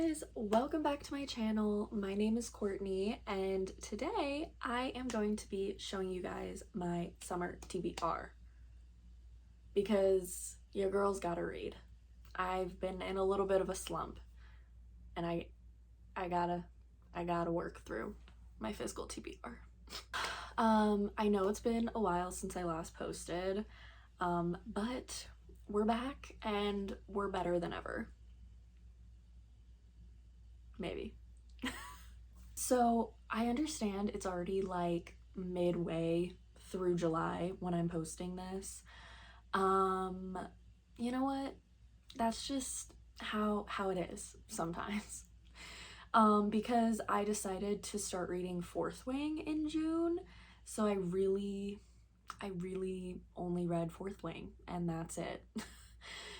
guys, welcome back to my channel. My name is Courtney and today I am going to be showing you guys my summer TBR because your girl's gotta read. I've been in a little bit of a slump and I gotta work through my physical TBR. I know it's been a while since I last posted, but we're back and we're better than ever. Maybe. So I understand it's already like midway through July when I'm posting this. You know what? That's just how it is sometimes. Because I decided to start reading Fourth Wing in June, so I really only read Fourth Wing and that's it.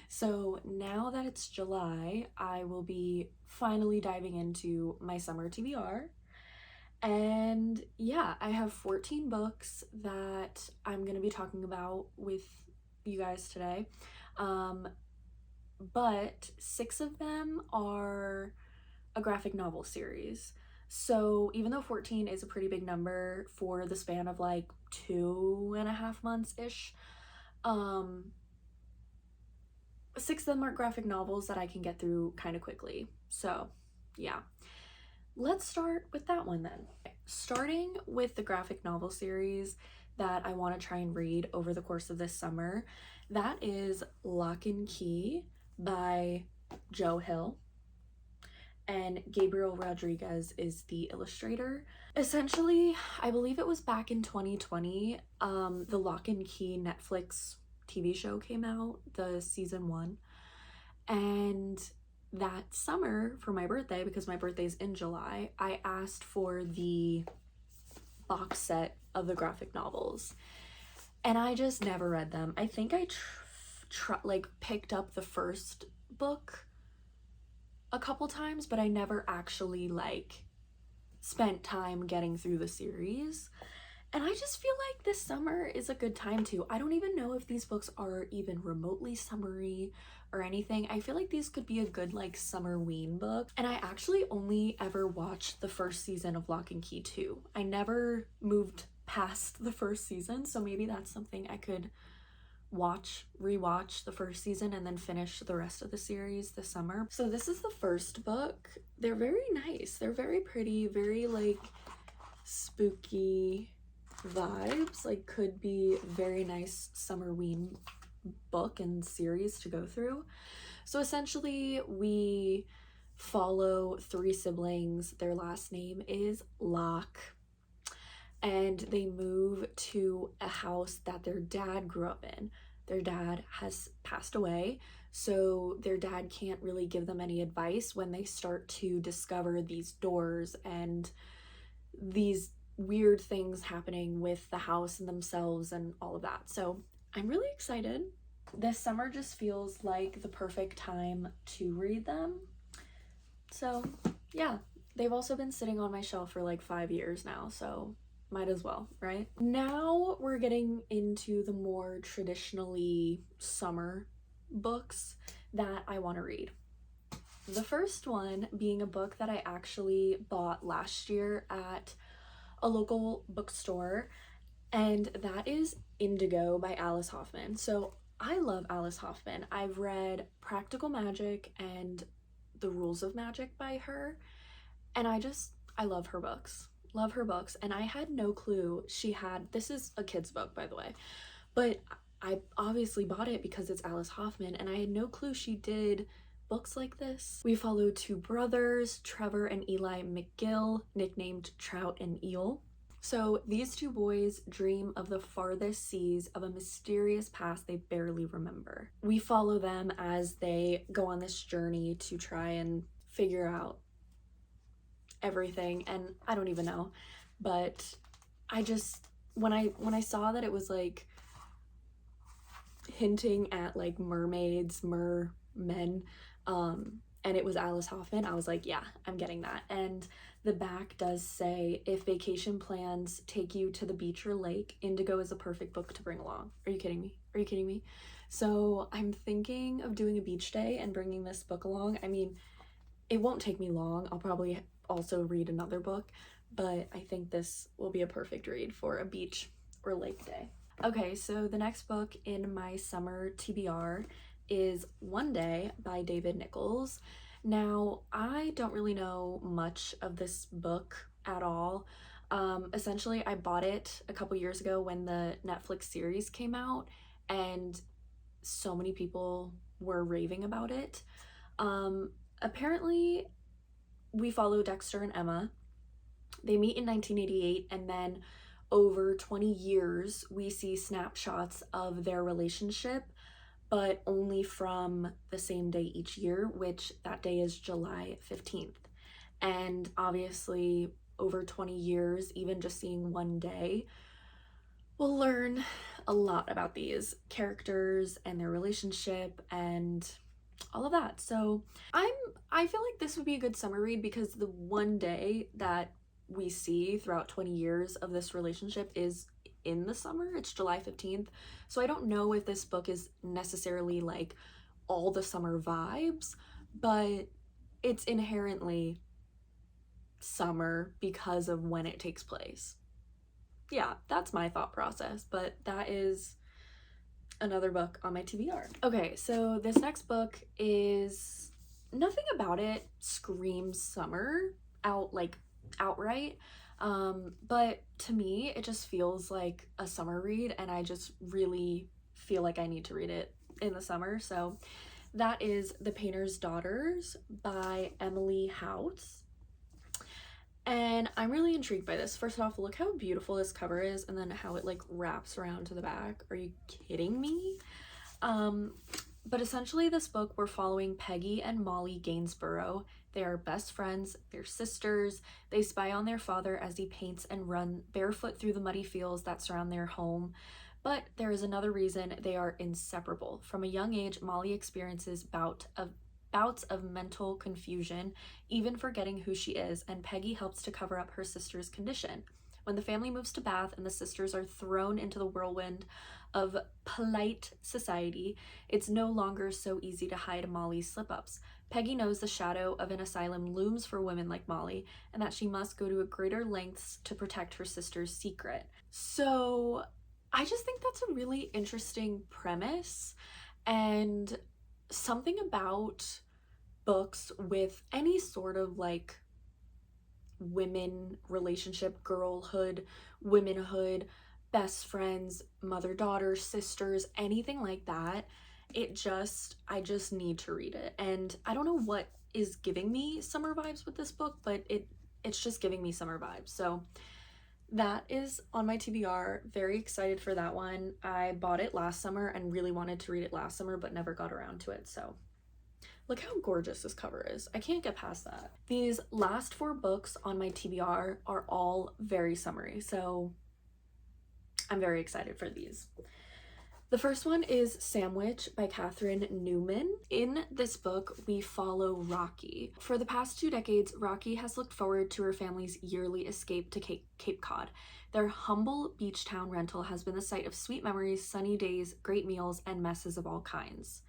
So now that it's July, I will be finally diving into my summer TBR. And yeah, I have 14 books that I'm going to be talking about with you guys today. But 6 of them are a graphic novel series. So even though 14 is a pretty big number for the span of like 2.5 months-ish, 6 of them are graphic novels that I can get through kind of quickly. So yeah, let's start with that one then. Starting with the graphic novel series that I want to try and read over the course of this summer, that is Lock and Key by Joe Hill, and Gabriel Rodriguez is the illustrator. Essentially, I believe it was back in 2020, the Lock and Key Netflix TV show came out, the season 1, and that summer for my birthday, because my birthday's in July, I asked for the box set of the graphic novels and I just never read them. I think I picked up the first book a couple times, but I never actually spent time getting through the series. And I just feel like this summer is a good time to. I don't even know if these books are even remotely summery or anything. I feel like these could be a good summer ween book. And I actually only ever watched the first season of Lock and Key 2. I never moved past the first season, so maybe that's something I could rewatch the first season and then finish the rest of the series this summer. So this is the first book. They're very nice. They're very pretty, very spooky vibes. Could be very nice summer ween book and series to go through. So essentially we follow 3 siblings. Their last name is Locke, and they move to a house that their dad grew up in. Their dad has passed away, so their dad can't really give them any advice when they start to discover these doors and these weird things happening with the house and themselves and all of that. So I'm really excited. This summer just feels like the perfect time to read them. So yeah, they've also been sitting on my shelf for 5 years now, so might as well, right? Now we're getting into the more traditionally summer books that I want to read. The first one being a book that I actually bought last year at a local bookstore, and that is Indigo by Alice Hoffman. So I love Alice Hoffman. I've read Practical Magic and The Rules of Magic by her, and I love her books. Love her books. And I had no clue she had, this is a kid's book by the way, but I obviously bought it because it's Alice Hoffman, and I had no clue she did books like this. We follow 2 brothers, Trevor and Eli McGill, nicknamed Trout and Eel. So these 2 boys dream of the farthest seas of a mysterious past they barely remember. We follow them as they go on this journey to try and figure out everything, and I don't even know, but I just, when I saw that it was hinting at mermaids, mermen, and it was Alice Hoffman, I was like, yeah, I'm getting that. And the back does say, if vacation plans take you to the beach or lake, Indigo is a perfect book to bring along. Are you kidding me? Are you kidding me? So I'm thinking of doing a beach day and bringing this book along. I mean, it won't take me long. I'll probably also read another book, but I think this will be a perfect read for a beach or lake day. Okay, so the next book in my summer TBR is One Day by David Nichols. Now, I don't really know much of this book at all. Essentially, I bought it a couple years ago when the Netflix series came out, and so many people were raving about it. Apparently, we follow Dexter and Emma. They meet in 1988, and then over 20 years, we see snapshots of their relationship, but only from the same day each year, which that day is July 15th. And obviously, over 20 years, even just seeing one day, we'll learn a lot about these characters and their relationship and all of that. So I feel like this would be a good summer read because the one day that we see throughout 20 years of this relationship is in the summer. It's July 15th. So I don't know if this book is necessarily like all the summer vibes, but it's inherently summer because of when it takes place. Yeah, that's my thought process, but that is another book on my TBR. Okay, so this next book is nothing about it screams summer outright. But to me, it just feels like a summer read, and I just really feel like I need to read it in the summer. So that is The Painter's Daughters by Emily House. And I'm really intrigued by this. First off, look how beautiful this cover is, and then how it like wraps around to the back. Are you kidding me? But essentially this book, we're following Peggy and Molly Gainsborough. They are best friends, they're sisters. They spy on their father as he paints and run barefoot through the muddy fields that surround their home. But there is another reason they are inseparable. From a young age, Molly experiences bouts of mental confusion, even forgetting who she is, and Peggy helps to cover up her sister's condition. When the family moves to Bath and the sisters are thrown into the whirlwind of polite society, it's no longer so easy to hide Molly's slip-ups. Peggy knows the shadow of an asylum looms for women like Molly, and that she must go to a greater lengths to protect her sister's secret. So I just think that's a really interesting premise, and something about books with any sort of like women relationship, girlhood, womanhood, best friends, mother-daughter, sisters, anything like that, I just need to read it. And I don't know what is giving me summer vibes with this book, but it's just giving me summer vibes. So that is on my TBR. Very excited for that one. I bought it last summer and really wanted to read it last summer, but never got around to it. So look how gorgeous this cover is. I can't get past that. These last 4 books on my TBR are all very summery, so I'm very excited for these. The first one is Sandwich by Catherine Newman. In this book, we follow Rocky. For the past 2 decades, Rocky has looked forward to her family's yearly escape to Cape Cod. Their humble beach town rental has been the site of sweet memories, sunny days, great meals, and messes of all kinds.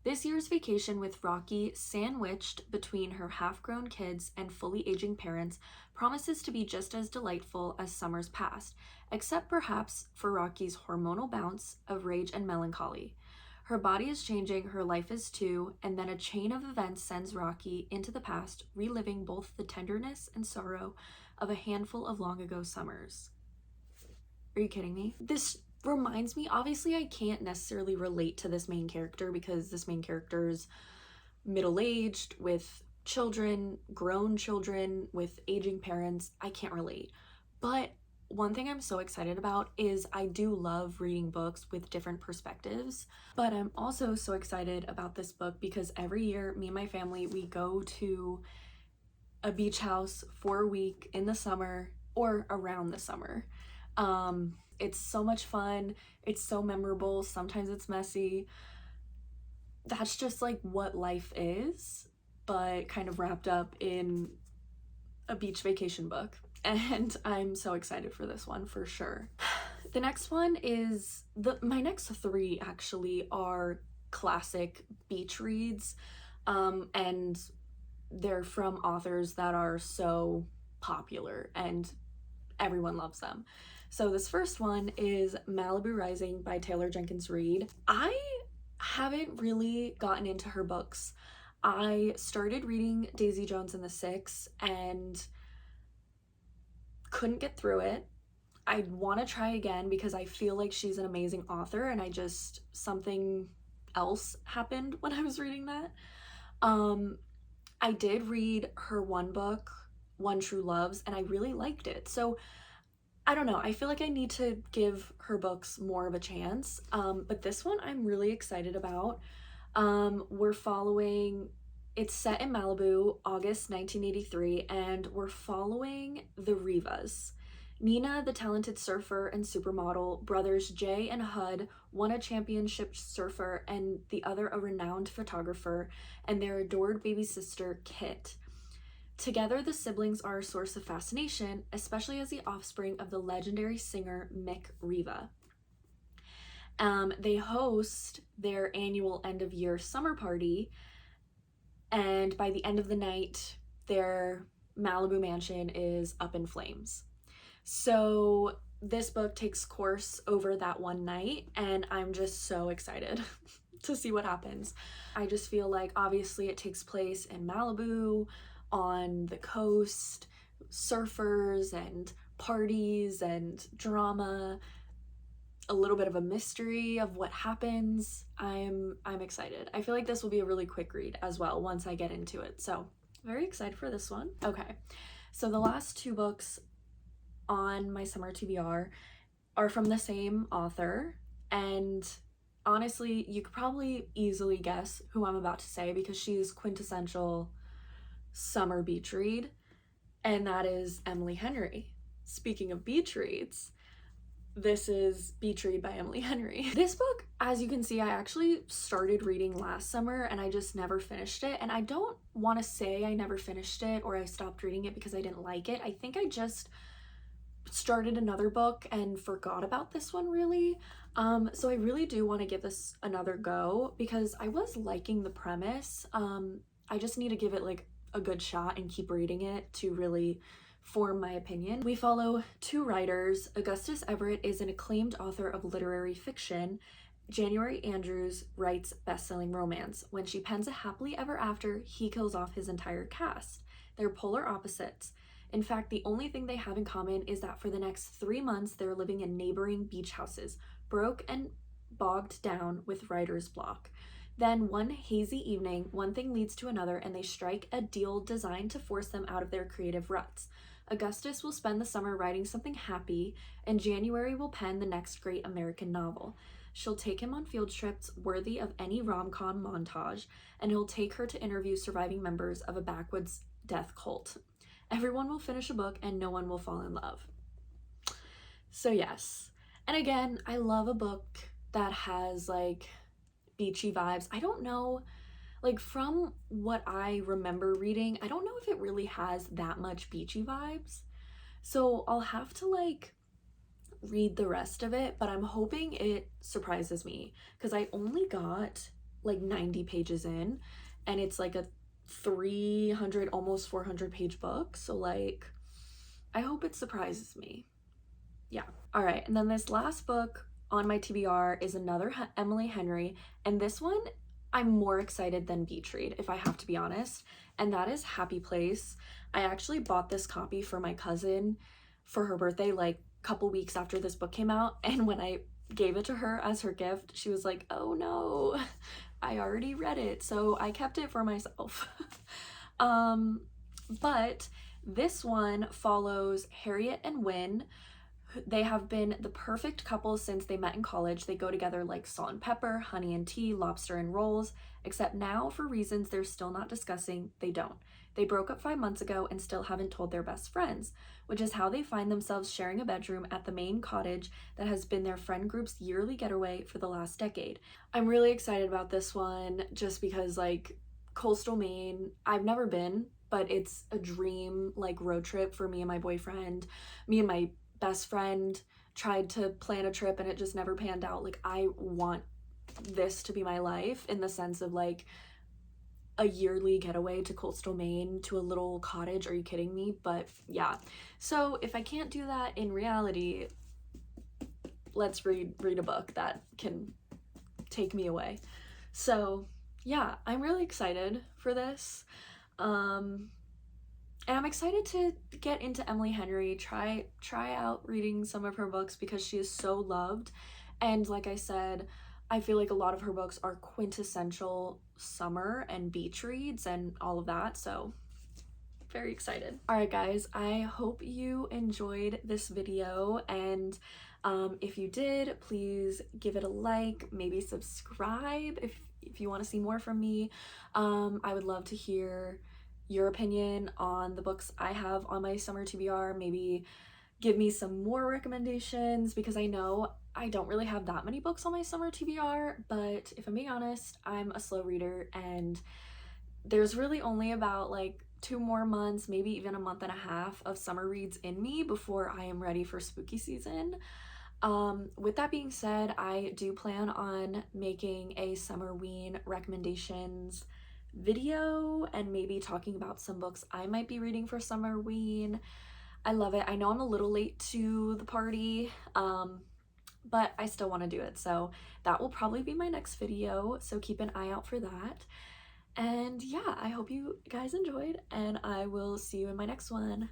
This year's vacation with Rocky, sandwiched between her half-grown kids and fully aging parents, promises to be just as delightful as summers past, except perhaps for Rocky's hormonal bounce of rage and melancholy. Her body is changing, her life is too, and then a chain of events sends Rocky into the past, reliving both the tenderness and sorrow of a handful of long-ago summers. Are you kidding me? This reminds me, obviously I can't necessarily relate to this main character because this main character is middle-aged with children, grown children with aging parents. I can't relate. But one thing I'm so excited about is I do love reading books with different perspectives, but I'm also so excited about this book because every year me and my family, we go to a beach house for a week in the summer or around the summer. It's so much fun. It's so memorable. Sometimes it's messy. That's just like what life is, but kind of wrapped up in a beach vacation book. And I'm so excited for this one for sure. The next one is my next 3 actually are classic beach reads. And they're from authors that are so popular and everyone loves them. So this first one is Malibu Rising by Taylor Jenkins Reid. I haven't really gotten into her books. I started reading Daisy Jones and the Six and couldn't get through it. I want to try again because I feel like she's an amazing author, and something else happened when I was reading that. I did read her one book, One True Loves, and I really liked it. So I don't know. I feel like I need to give her books more of a chance. But this one I'm really excited about. We're following, it's set in Malibu, August 1983, and we're following the Rivas. Nina, the talented surfer and supermodel, brothers Jay and Hud, one a championship surfer and the other a renowned photographer, and their adored baby sister, Kit. Together, the siblings are a source of fascination, especially as the offspring of the legendary singer Mick Riva. They host their annual end-of-year summer party, and by the end of the night, their Malibu mansion is up in flames. So this book takes course over that one night, and I'm just so excited to see what happens. I just feel like obviously it takes place in Malibu, on the coast, surfers and parties and drama, a little bit of a mystery of what happens. I'm excited. I feel like this will be a really quick read as well once I get into it. So very excited for this one. Okay, so the last two books on my summer TBR are from the same author, and honestly, you could probably easily guess who I'm about to say because she's quintessential summer beach read, and that is Emily Henry. Speaking of beach reads, this is Beach Read by Emily Henry. This book, as you can see, I actually started reading last summer and I just never finished it. And I don't want to say I never finished it or I stopped reading it because I didn't like it. I think I just started another book and forgot about this one really. So I really do want to give this another go because I was liking the premise. I just need to give it like a good shot and keep reading it to really form my opinion. We follow two writers. Augustus Everett is an acclaimed author of literary fiction. January Andrews writes best-selling romance. When she pens a happily ever after, he kills off his entire cast. They're polar opposites. In fact, the only thing they have in common is that for the next 3 months, they're living in neighboring beach houses, broke and bogged down with writer's block. Then one hazy evening, one thing leads to another, and they strike a deal designed to force them out of their creative ruts. Augustus will spend the summer writing something happy, and January will pen the next great American novel. She'll take him on field trips worthy of any rom-com montage, and he'll take her to interview surviving members of a backwoods death cult. Everyone will finish a book, and no one will fall in love. So yes, and again, I love a book that has like beachy vibes. I don't know, like from what I remember reading, I don't know if it really has that much beachy vibes. So I'll have to like read the rest of it, but I'm hoping it surprises me because I only got like 90 pages in and it's like a 300, almost 400 page book. So like, I hope it surprises me. Yeah. All right. And then this last book on my TBR is another Emily Henry, and this one I'm more excited than Beach Read, if I have to be honest, and that is Happy Place. I actually bought this copy for my cousin for her birthday like a couple weeks after this book came out, and when I gave it to her as her gift, she was like, oh no, I already read it, so I kept it for myself. But this one follows Harriet and Wynne. They have been the perfect couple since they met in college. They go together like salt and pepper, honey and tea, lobster and rolls, except now for reasons they're still not discussing, they don't. They broke up 5 months ago and still haven't told their best friends, which is how they find themselves sharing a bedroom at the main cottage that has been their friend group's yearly getaway for the last decade. I'm really excited about this one just because like coastal Maine, I've never been, but it's a dream like road trip for me and my boyfriend. Me and my best friend tried to plan a trip and it just never panned out. Like I want this to be my life in the sense of like a yearly getaway to coastal Maine to a little cottage. Are you kidding me? But yeah, so if I can't do that in reality, let's read a book that can take me away. So yeah, I'm really excited for this. And I'm excited to get into Emily Henry, try out reading some of her books because she is so loved. And like I said, I feel like a lot of her books are quintessential summer and beach reads and all of that. So very excited. All right, guys, I hope you enjoyed this video, and if you did, please give it a like, maybe subscribe if you want to see more from me. I would love to hear your opinion on the books I have on my summer TBR. Maybe give me some more recommendations, because I know I don't really have that many books on my summer TBR, but if I'm being honest, I'm a slow reader, and there's really only about like 2 more months, maybe even a month and a half of summer reads in me before I am ready for spooky season. With that being said, I do plan on making a Summerween recommendations video and maybe talking about some books I might be reading for Summerween. I love it. I know I'm a little late to the party, but I still want to do it. So that will probably be my next video. So keep an eye out for that. And yeah, I hope you guys enjoyed, and I will see you in my next one.